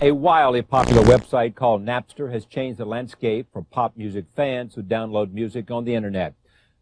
A wildly popular website called Napster has changed the landscape for pop music fans who download music on the internet.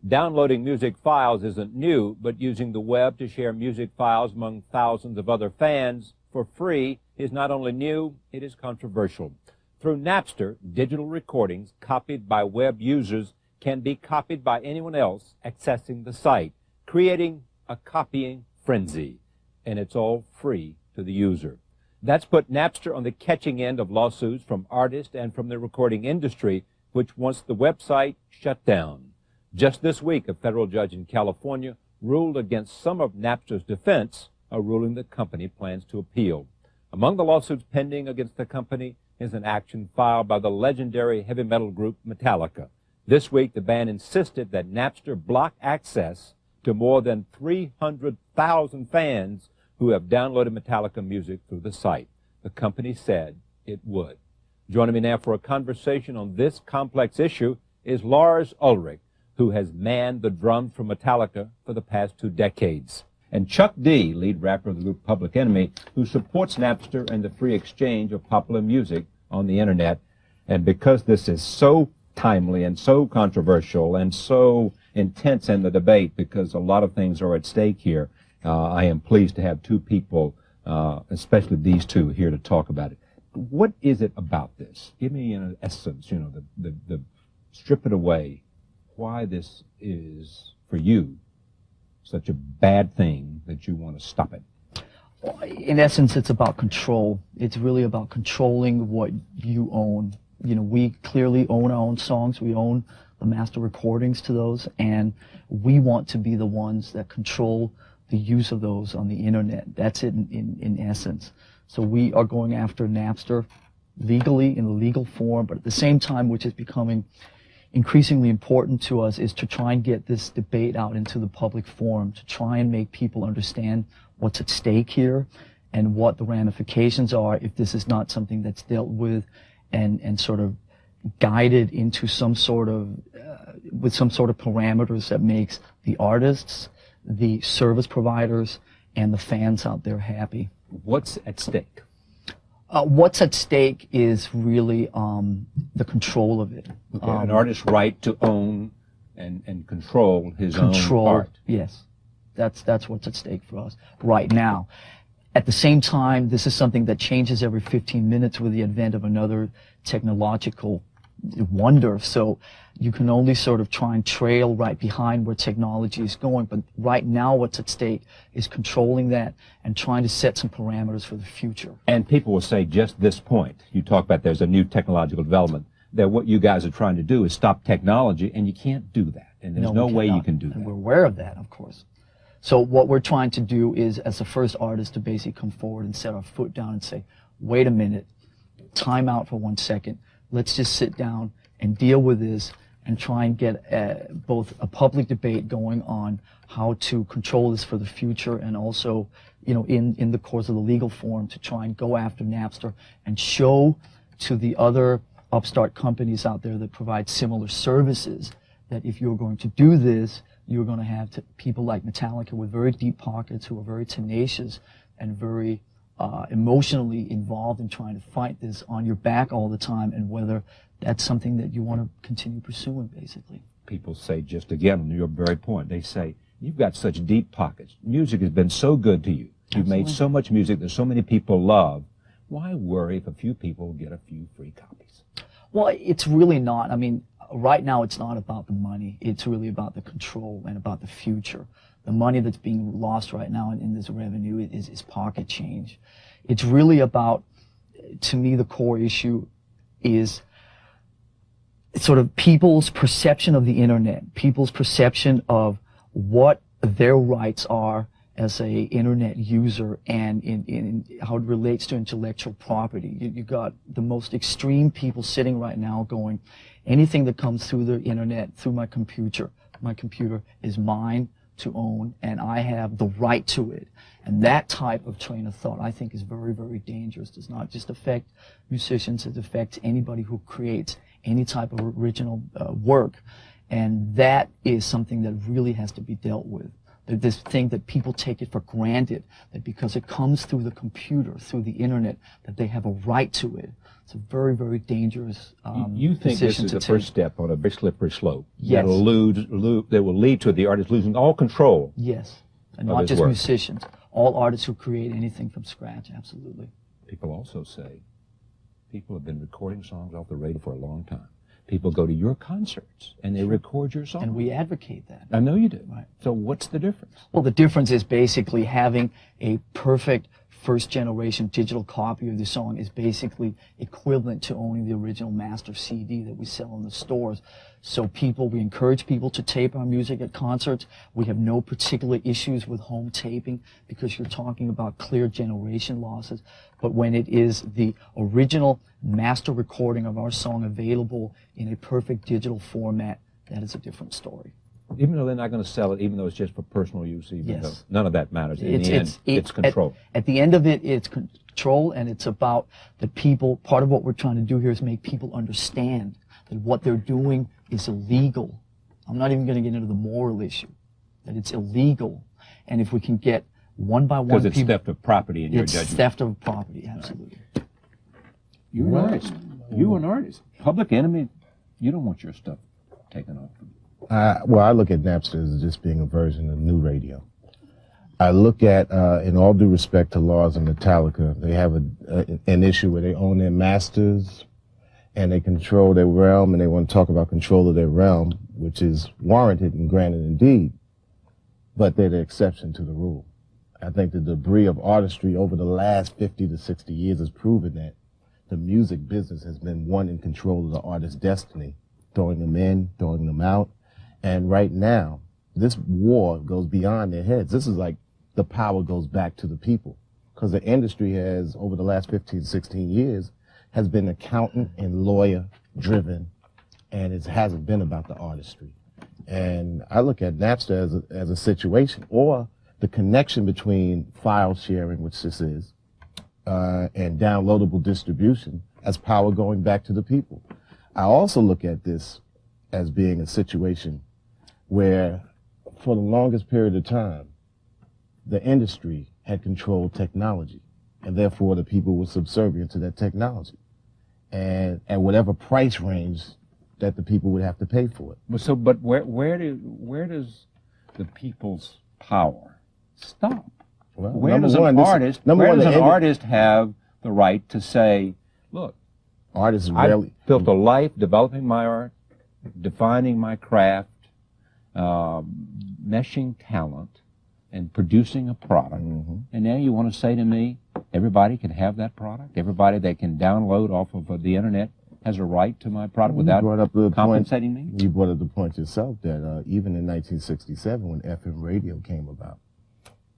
Downloading music files isn't new, but using the web to share music files among thousands of other fans for free is not only new, it is controversial. Through Napster, digital recordings copied by web users can be copied by anyone else accessing the site, creating a copying frenzy. And it's all free to the user. That's put Napster on the catching end of lawsuits from artists and from the recording industry, which wants the website shut down. Just this week, a federal judge in California ruled against some of Napster's defense, a ruling the company plans to appeal. Among the lawsuits pending against the company is an action filed by the legendary heavy metal group Metallica. This week, the band insisted that Napster block access to more than 300,000 fans who have downloaded Metallica music through the site. The company said it would. Joining me now for a conversation on this complex issue is Lars Ulrich, who has manned the drums for Metallica for the past 2 decades. And Chuck D, lead rapper of the group Public Enemy, who supports Napster and the free exchange of popular music on the internet. And because this is so timely and so controversial and so intense in the debate, because a lot of things are at stake here, I am pleased to have 2 people, especially these 2, here to talk about it. What is it about this? Give me an essence, the strip it away, why this is, for you, such a bad thing that you want to stop it. In essence, it's about control. It's really about controlling what you own. We clearly own our own songs. We own the master recordings to those, and we want to be the ones that control the use of those on the internet. That's it in essence. So we are going after Napster legally, in a legal form, but at the same time, which is becoming increasingly important to us, is to try and get this debate out into the public forum, to try and make people understand what's at stake here and what the ramifications are if this is not something that's dealt with and sort of guided into some sort of, with some sort of parameters that makes the artists, the service providers, and the fans out there happy. What's at stake? What's at stake is really the control of it. Okay, an artist's right to own and control his own art. Yes, that's what's at stake for us right now. At the same time, this is something that changes every 15 minutes with the advent of another technological wonder. So you can only sort of try and trail right behind where technology is going. But right now what's at stake is controlling that and trying to set some parameters for the future. And people will say just this point. You talk about there's a new technological development, that what you guys are trying to do is stop technology, and you can't do that. And there's no way you can do that. And we're aware of that, of course. So what we're trying to do is, as the first artist, to basically come forward and set our foot down and say, wait a minute, time out for 1 second. Let's just sit down and deal with this and try and get both a public debate going on how to control this for the future, and also, in the course of the legal forum, to try and go after Napster and show to the other upstart companies out there that provide similar services that if you're going to do this, you're going to have people like Metallica with very deep pockets who are very tenacious and very emotionally involved in trying to fight this on your back all the time, and whether that's something that you want to continue pursuing, basically. People say, just again, on your very point, they say, you've got such deep pockets. Music has been so good to you. You've made so much music that so many people love. Why worry if a few people get a few free copies? Well, it's really not. I mean, right now it's not about the money. It's really about the control and about the future. The money that's being lost right now in this revenue is pocket change. It's really about, to me, the core issue is sort of people's perception of the internet, people's perception of what their rights are as a internet user, and in how it relates to intellectual property. You got the most extreme people sitting right now going, anything that comes through the internet, through my computer is mine to own, and I have the right to it. And that type of train of thought, I think, is very, very dangerous. It does not just affect musicians, it affects anybody who creates any type of original work. And that is something that really has to be dealt with. This thing that people take it for granted, that because it comes through the computer, through the internet, that they have a right to it. It's a very, very dangerous You think this decision is to the take. first step on a very slippery slope? Yes. That will lead to the artist losing all control. Yes, and of not his just work. musicians, all artists who create anything from scratch, absolutely. People also say people have been recording songs off the radio for a long time. People go to your concerts and they record your songs. And we advocate that. I know you do. Right. So what's the difference? Well, the difference is basically having a perfect first-generation digital copy of the song is basically equivalent to owning the original master CD that we sell in the stores. So we encourage people to tape our music at concerts. We have no particular issues with home taping because you're talking about clear generation losses. But when it is the original master recording of our song available in a perfect digital format, that is a different story. Even though they're not going to sell it, even though it's just for personal use, even Yes. though none of that matters. In the end, it's control. At the end of it, it's control, and it's about the people. Part of what we're trying to do here is make people understand that what they're doing is illegal. I'm not even going to get into the moral issue, that it's illegal. And if we can get one by one Because it's people, theft of property in your it's judgment. theft of property, absolutely. You're an artist. You're an artist. Public Enemy, you don't want your stuff taken off. Well, I look at Napster as just being a version of new radio. I look at, in all due respect to Lars and Metallica, they have an issue where they own their masters and they control their realm, and they want to talk about control of their realm, which is warranted and granted indeed, but they're the exception to the rule. I think the debris of artistry over the last 50 to 60 years has proven that the music business has been one in control of the artist's destiny, throwing them in, throwing them out. And right now, this war goes beyond their heads. This is like the power goes back to the people, because the industry has, over the last 15, 16 years, has been accountant and lawyer driven, and it hasn't been about the artistry. And I look at Napster as a situation, or the connection between file sharing, which this is, and downloadable distribution as power going back to the people. I also look at this as being a situation where, for the longest period of time, the industry had controlled technology, and therefore the people were subservient to that technology, and at whatever price range that the people would have to pay for it. But where does the people's power stop? Well, Where does an artist have the right to say, look, artists I rarely built a life developing my art, defining my craft, meshing talent, and producing a product. And now you want to say to me, everybody can have that product? Everybody that can download off of the internet has a right to my product without compensating me? You brought up the point yourself that even in 1967, when FM radio came about,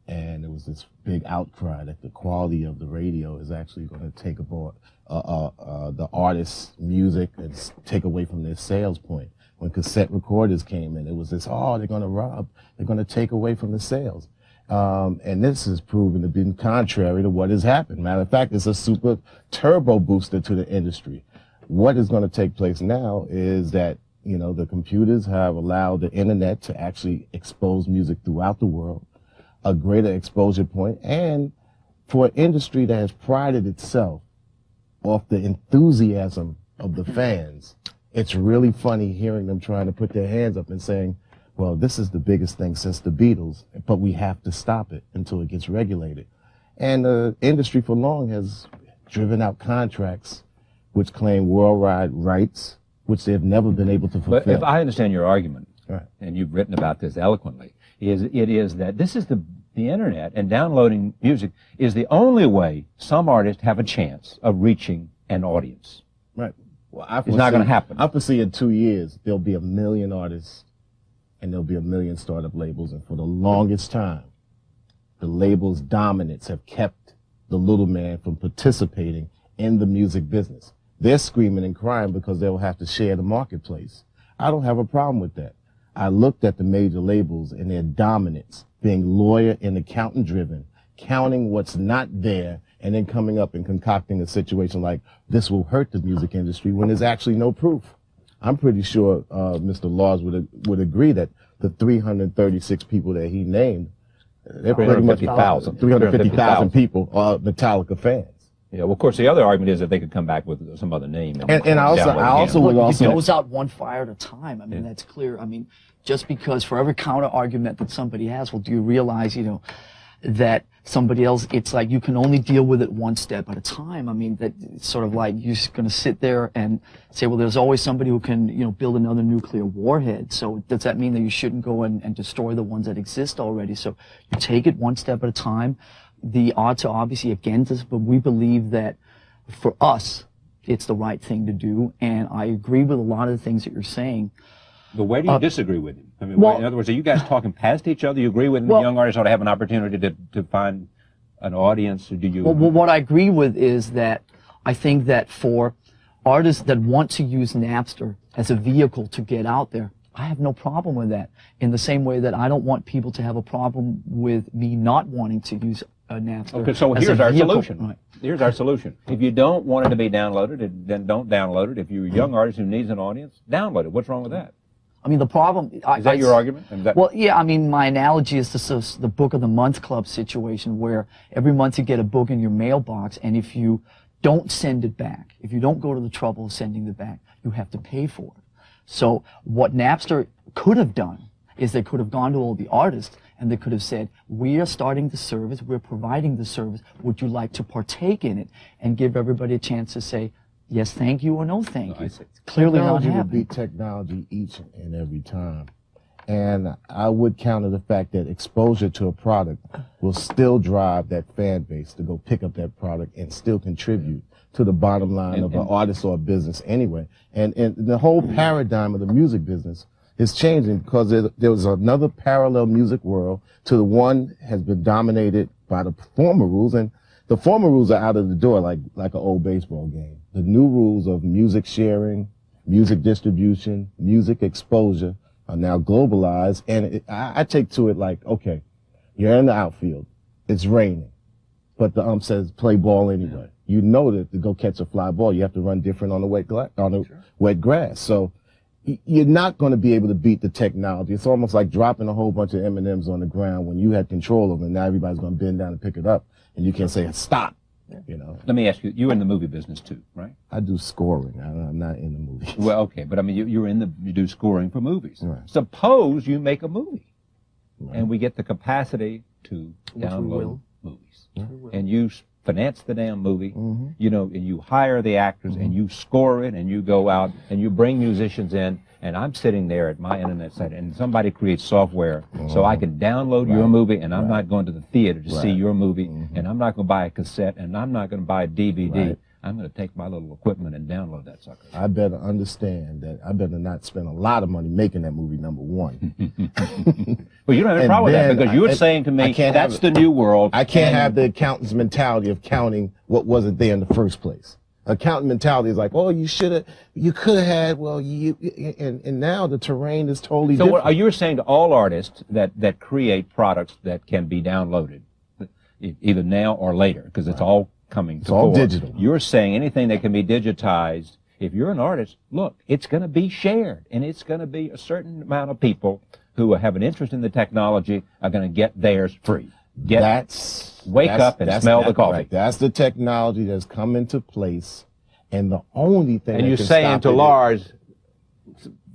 and there was this big outcry that the quality of the radio is actually going to take aboard the artist's music and take away from their sales point. When cassette recorders came in, it was this, they're going to rob, they're going to take away from the sales. And this has proven to be contrary to what has happened. Matter of fact, it's a super turbo booster to the industry. What is going to take place now is that, the computers have allowed the internet to actually expose music throughout the world, a greater exposure point, and for an industry that has prided itself off the enthusiasm of the fans, it's really funny hearing them trying to put their hands up and saying, well, this is the biggest thing since the Beatles, but we have to stop it until it gets regulated. And the industry for long has driven out contracts which claim worldwide rights, which they have never been able to fulfill. But if I understand your argument, right, and you've written about this eloquently, it is that this is the internet, and downloading music is the only way some artists have a chance of reaching an audience. Right. Well, it's not going to happen. I foresee in 2 years there'll be 1 million artists and there'll be 1 million startup labels, and for the longest time, the labels' dominance have kept the little man from participating in the music business. They're screaming and crying because they'll have to share the marketplace. I don't have a problem with that. I looked at the major labels and their dominance, being lawyer and accountant driven, counting what's not there, and then coming up and concocting a situation like this will hurt the music industry when there's actually no proof. I'm pretty sure Mr. Lars would agree that the 336 people that he named, they're pretty much 350,000 people are Metallica fans. Yeah, well, of course, the other argument is that they could come back with some other name. And I also would also it goes out one fire at a time. I mean, that's clear. I mean, just because for every counter argument that somebody has, well, do you realize, you know, that somebody else, it's like you can only deal with it one step at a time. I mean, that it's sort of like you're just going to sit there and say, well, there's always somebody who can, you know, build another nuclear warhead. So does that mean that you shouldn't go and destroy the ones that exist already? So you take it one step at a time. The odds are obviously against us, but we believe that for us, it's the right thing to do. And I agree with a lot of the things that you're saying. But where do you disagree with him? I mean, well, in other words, are you guys talking past each other? You agree with young artists ought to have an opportunity to find an audience, or do you? Well, what I agree with is that I think that for artists that want to use Napster as a vehicle to get out there, I have no problem with that. In the same way that I don't want people to have a problem with me not wanting to use Napster. Okay, so as here's our vehicle. solution. Right. Here's our solution. If you don't want it to be downloaded, then don't download it. If you're a young artist who needs an audience, download it. What's wrong with that? I mean, the problem... Is that your argument? Well, yeah, I mean, my analogy is the Book of the Month Club situation, where every month you get a book in your mailbox, and if you don't send it back, if you don't go to the trouble of sending it back, you have to pay for it. So what Napster could have done is they could have gone to all the artists, and they could have said, we are starting the service, we're providing the service, would you like to partake in it? And give everybody a chance to say, yes, thank you, or no, thank you. It's clearly not technology will happening. beat technology each and every time. And I would counter the fact that exposure to a product will still drive that fan base to go pick up that product and still contribute to the bottom line of an artist or a business anyway. And the whole paradigm of the music business is changing because there was another parallel music world to the one has been dominated by the former rules, and the former rules are out of the door like an old baseball game. The new rules of music sharing, music distribution, music exposure are now globalized, and I take to it like, okay, you're in the outfield, it's raining, but the ump says play ball anyway. You know that to go catch a fly ball, you have to run different on the wet grass. So you're not going to be able to beat the technology. It's almost like dropping a whole bunch of M&Ms on the ground when you had control of them, and now everybody's going to bend down and pick it up, and you can't say stop. You know. Let me ask you, you're in the movie business too, right? I do scoring. I'm not in the movie. Well, okay, but I mean, you do scoring for movies. Right. Suppose you make a movie, and we get the capacity to download movies, and you finance the damn movie, you know, and you hire the actors, and you score it, and you go out, and you bring musicians in, and I'm sitting there at my internet site, and somebody creates software so I can download your movie, and I'm not going to the theater to see your movie, and I'm not going to buy a cassette, and I'm not going to buy a DVD. I'm going to take my little equipment and download that sucker. I better understand that I better not spend a lot of money making that movie, number one. Well, you don't have any problem with that, because you're saying to me, that's the new world. I can't have the accountant's mentality of counting what wasn't there in the first place. Accountant mentality is like, oh, you could have had, well, and now the terrain is totally different. So what are you saying to all artists that create products that can be downloaded, either now or later, because it's all coming to all fore. digital. You're saying anything that can be digitized, if you're an artist, look, it's going to be shared, and it's going to be a certain amount of people who have an interest in the technology are going to get theirs free. Wake up and smell the coffee. Right. That's the technology that's come into place, and the only thing. And you're saying to Lars,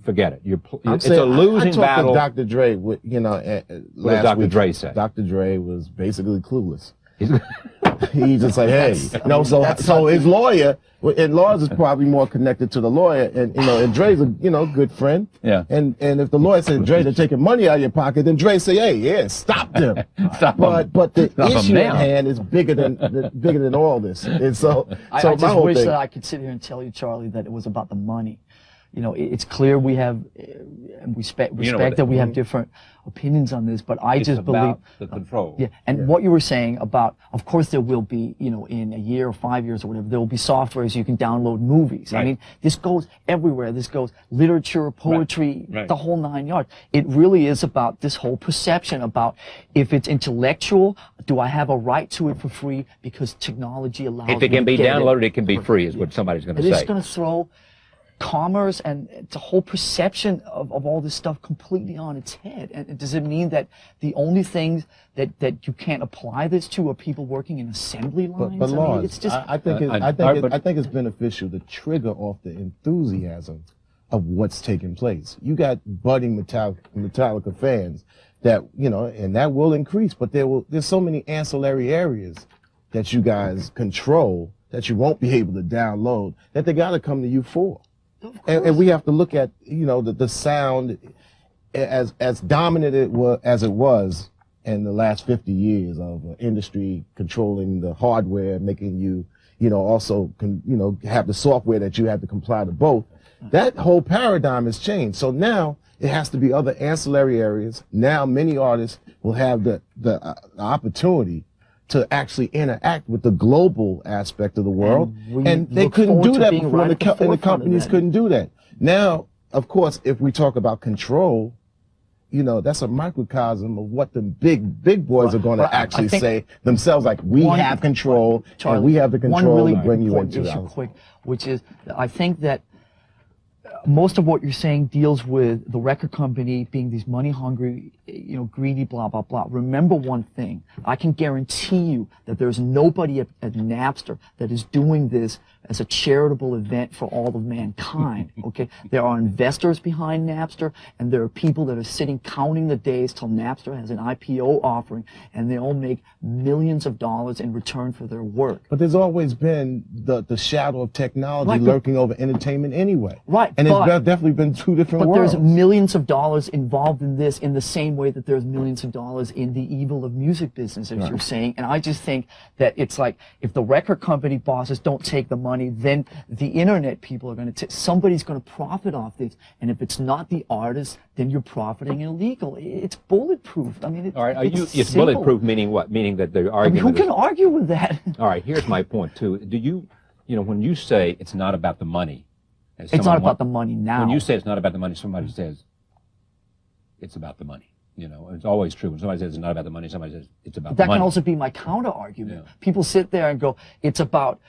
forget it. It's a losing battle. I talked to Dr. Dre, what did Dr. Dre say? Dr. Dre was basically clueless. He just like, hey, so his lawyer, and Lars is probably more connected to the lawyer, and and Dre's a good friend. Yeah. And if the lawyer said, Dre, they're taking money out of your pocket, then Dre say, hey, yeah, stop them. But the issue at hand is bigger than all this. And so I just wish that I could sit here and tell you, Charlie, that it was about the money. It's clear we have, and respect that we have different opinions on this, but I just believe the control. Yeah, and what you were saying about, of course, there will be, in a year or 5 years or whatever, there will be softwares you can download movies. Right. I mean, this goes everywhere. This goes literature, poetry, the whole 9 yards. It really is about this whole perception about if it's intellectual, do I have a right to it for free because technology allows me to If it can be downloaded, it can be free, is what somebody's going to say. It's going to throw commerce and the whole perception of all this stuff completely on its head. And does it mean that the only things that you can't apply this to are people working in assembly lines? But I Lars, mean, it's just, I think it's beneficial to trigger off the enthusiasm of what's taking place. You got budding Metallica fans that, you know, and that will increase, but there's so many ancillary areas that you guys control that you won't be able to download that they got to come to you for. And we have to look at, you know, the sound as dominant as it was in the last 50 years of industry controlling the hardware, making you, you know, also have the software that you have to comply to both. That whole paradigm has changed. So now it has to be other ancillary areas. Now many artists will have the opportunity to actually interact with the global aspect of the world. And they couldn't do that before, and the companies couldn't do that. Now, of course, if we talk about control, you know, that's a microcosm of what the big boys are going to actually say themselves, like, we have control, Charlie, and we have the control to bring you into issue quick, which is, I think that most of what you're saying deals with the record company being these money hungry, you know, greedy, blah, blah, blah. Remember one thing. I can guarantee you that there's nobody at Napster that is doing this as a charitable event for all of mankind, okay? There are investors behind Napster, and there are people that are sitting counting the days till Napster has an IPO offering, and they all make millions of dollars in return for their work. But there's always been the shadow of technology lurking over entertainment anyway. Right. And it's definitely been two different worlds. But there's millions of dollars involved in this in the same way that there's millions of dollars in the evil of music business, as you're saying. And I just think that it's like, if the record company bosses don't take the money, then the internet people are going to somebody's going to profit off this. And if it's not the artist, then you're profiting illegal. It's bulletproof. I mean, all right, it's bulletproof, meaning what? Meaning that the argument. I mean, who can argue with that? All right, here's my point too. Do you know, when you say it's not about the money, it's not about the money now. When you say it's not about the money, somebody says it's about the money. You know, it's always true. When somebody says it's not about the money, somebody says it's about the money. That can also be my counter argument. Yeah. People sit there and go, it's about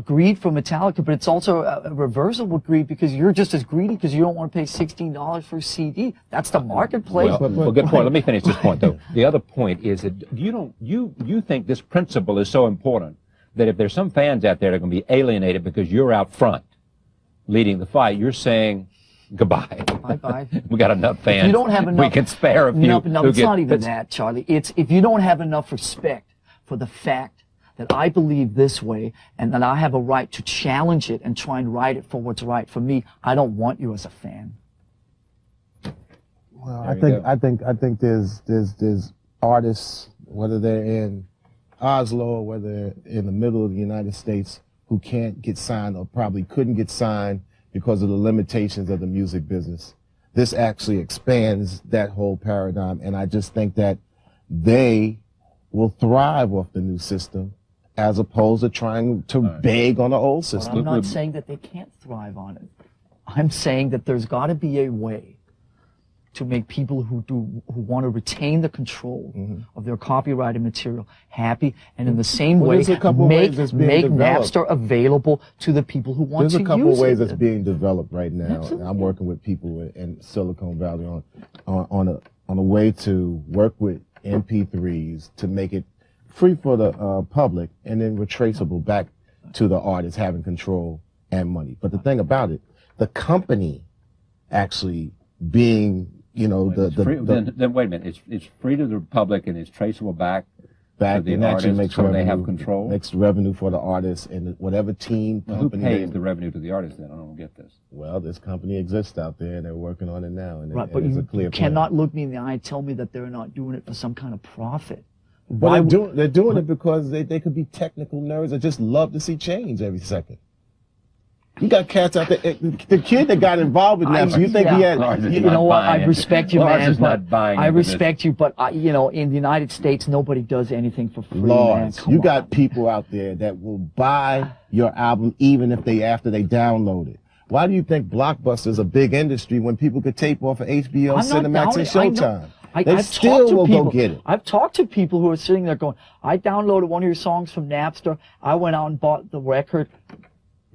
greed for Metallica, but it's also a reversible greed because you're just as greedy because you don't want to pay $16 for a CD. That's the marketplace. Well, good point. Let me finish this point though. The other point is that you think this principle is so important that if there's some fans out there that are going to be alienated because you're out front leading the fight, you're saying goodbye. Bye-bye. We got enough fans. If you don't have enough, we can spare a few. No, it's not even that, Charlie. It's if you don't have enough respect for the fact that I believe this way and that I have a right to challenge it and try and write it for what's right for me, I don't want you as a fan. Well, I think there's artists, whether they're in Oslo or whether they're in the middle of the United States, who can't get signed or probably couldn't get signed because of the limitations of the music business. This actually expands that whole paradigm, and I just think that they will thrive off the new system as opposed to trying to beg on the old system. But I'm not saying that they can't thrive on it. I'm saying that there's got to be a way to make people who want to retain the control of their copyrighted material happy, and in the same way make Napster available to the people who want to use it. There's a couple of ways that's being developed right now. Absolutely. I'm working with people in Silicon Valley on a way to work with MP3s to make it free for the public and then retraceable back to the artist having control and money. But the thing about it, the company actually being, you know, then wait a minute. It's free to the public and it's traceable back to the artist, so they have control. Makes revenue for the artist and whatever team. Who pays the revenue to the artist? Then I don't get this. Well, this company exists out there and they're working on it now, and right, but you cannot look me in the eye and tell me that they're not doing it for some kind of profit. Well, they're doing it because they could be technical nerds that just love to see change every second. You got cats out there. The kid that got involved with Napster, you think he had... You know what? I respect you, man. I respect you, but you know, in the United States, nobody does anything for free. Lars, you got people out there that will buy your album even if after they download it. Why do you think Blockbuster's a big industry when people could tape off of HBO, Cinemax, and Showtime? They still will go get it. I've talked to people who are sitting there going, I downloaded one of your songs from Napster. I went out and bought the record.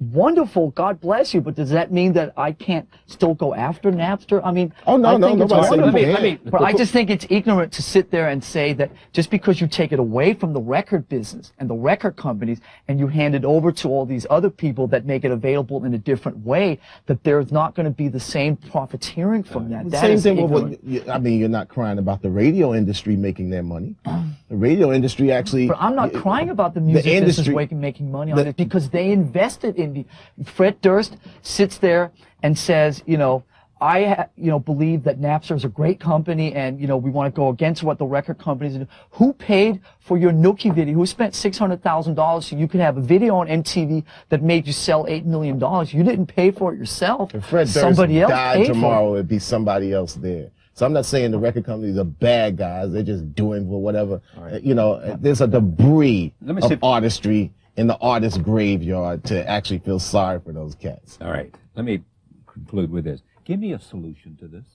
wonderful, God bless you, but does that mean that I can't still go after Napster? I mean, Oh, no, I no, think it's nobody said you wonderful. can't. But I just think it's ignorant to sit there and say that just because you take it away from the record business and the record companies and you hand it over to all these other people that make it available in a different way, that there's not going to be the same profiteering from that. That Same is thing ignorant. with I mean, you're not crying about the radio industry making their money. The radio industry actually. But I'm not crying about the music business making money on it because they invested in the. Fred Durst sits there and says, you know, I believe that Napster is a great company, and we want to go against what the record companies do. Who paid for your Nookie video? Who spent $600,000 so you could have a video on MTV that made you sell $8 million? You didn't pay for it yourself. If Fred Durst Somebody else died paid tomorrow, for it. it'd be somebody else there. So I'm not saying the record companies are bad guys. They're just doing for whatever. Right. There's a debris of artistry in the artist's graveyard to actually feel sorry for those cats. All right. Let me conclude with this. Give me a solution to this.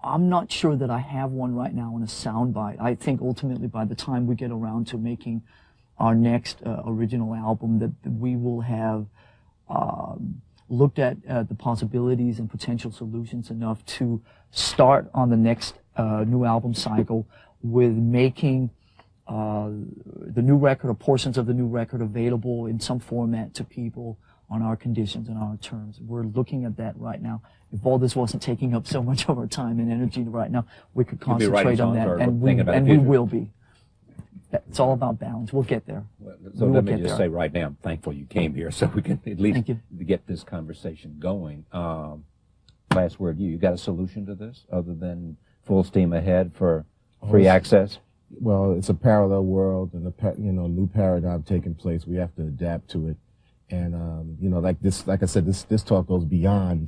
I'm not sure that I have one right now in a soundbite. I think ultimately by the time we get around to making our next original album, that we will have looked at the possibilities and potential solutions enough to start on the next new album cycle with making the new record or portions of the new record available in some format to people on our conditions and our terms. We're looking at that right now. If all this wasn't taking up so much of our time and energy right now, we could concentrate on that, and we will be. It's all about balance. We'll get there. So let me just say right now, I'm thankful you came here so we can at least get this conversation going. Last word, you got a solution to this other than full steam ahead for free access? Well, it's a parallel world and a new paradigm taking place. We have to adapt to it. And, like I said, this talk goes beyond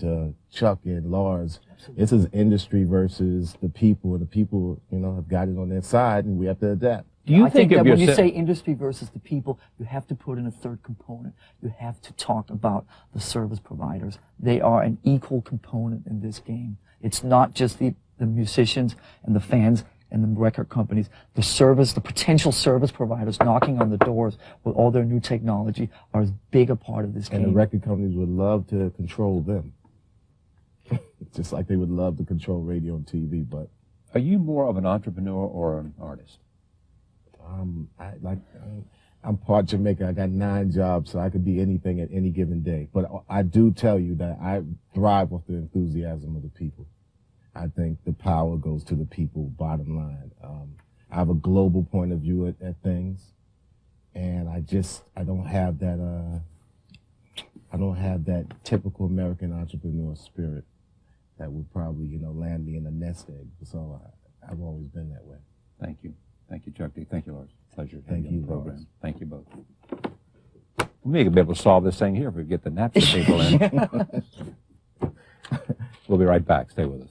Chuck and Lars. Absolutely. This is industry versus the people, and the people, have got it on their side, and we have to adapt. Do you think that when you say industry versus the people, you have to put in a third component? You have to talk about the service providers. They are an equal component in this game. It's not just the musicians and the fans and the record companies. The potential service providers knocking on the doors with all their new technology are as big a part of this game. And the record companies would love to control them. Just like they would love to control radio and TV, but... Are you more of an entrepreneur or an artist? I'm part Jamaican. I got 9 jobs, so I could be anything at any given day. But I do tell you that I thrive off the enthusiasm of the people. I think the power goes to the people, bottom line. I have a global point of view at things, and I don't have that typical American entrepreneur spirit that would probably, land me in a nest egg. So I've always been that way. Thank you. Thank you, Chuck D. Thank you, Lars. Pleasure. Thank you, on the program. Lars. Thank you both. We may be able to solve this thing here if we get the Napster people in. We'll be right back. Stay with us.